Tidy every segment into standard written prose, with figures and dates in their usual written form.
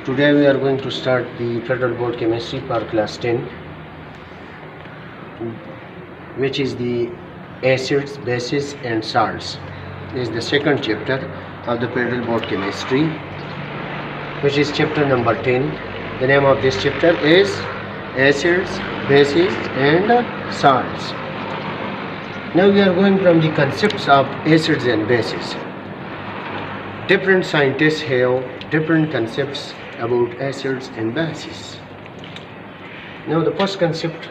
Today we are going to start the Federal Board Chemistry for Class 10, which is the acids, bases and salts. This is the second chapter of the Federal Board Chemistry, which is chapter number 10. The name of this chapter is acids, bases and salts. Now we are going from the concepts of acids and bases. Different scientists have different concepts about acids and bases. Now the first concept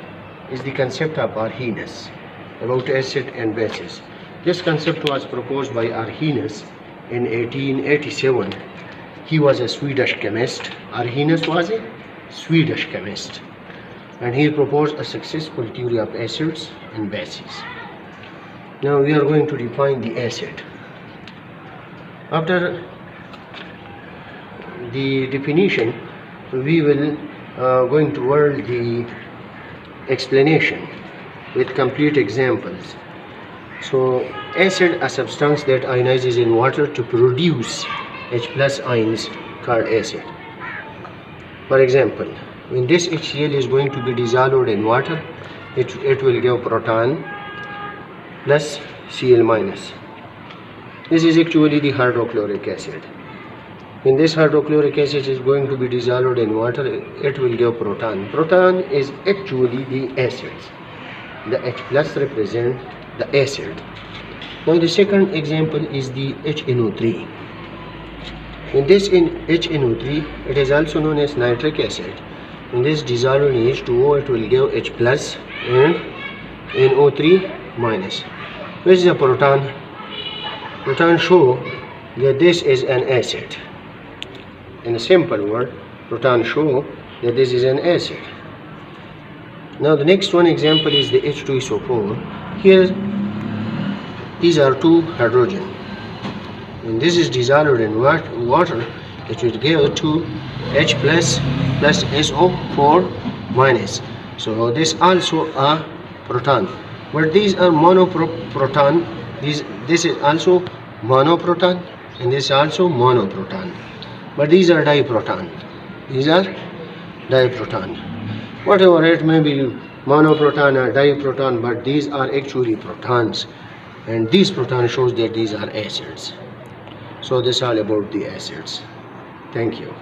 is the concept of Arrhenius about acid and bases. This concept was proposed by Arrhenius in 1887. He was a Swedish chemist. Arrhenius was a Swedish chemist, and he proposed a successful theory of acids and bases. Now we are going to define the acid. After the definition, we will going toward the explanation with complete examples. So acid, a substance that ionizes in water to produce H plus ions, called acid. For example, when this HCl is going to be dissolved in water, it will give proton plus Cl minus. This is actually the hydrochloric acid. When this hydrochloric acid is going to be dissolved in water, it will give proton. Proton is actually the acids. The H plus represent the acid. Now the second example is the HNO3. In this HNO3, it is also known as nitric acid. When this dissolved in H2O, it will give H plus and NO3 minus. Which is a proton? Proton show that this is an acid. In a simple word, proton show that this is an acid. Now the next one example is the H2SO4. Here these are two hydrogen. When this is dissolved in water, it will give 2 H plus SO4 minus. So this also a proton. But these are monoproton. This is also monoproton and this is also monoproton. But these are diproton. These are diproton. Whatever it may be, monoproton or diproton, but these are actually protons. And these protons shows that these are acids. So this is all about the acids. Thank you.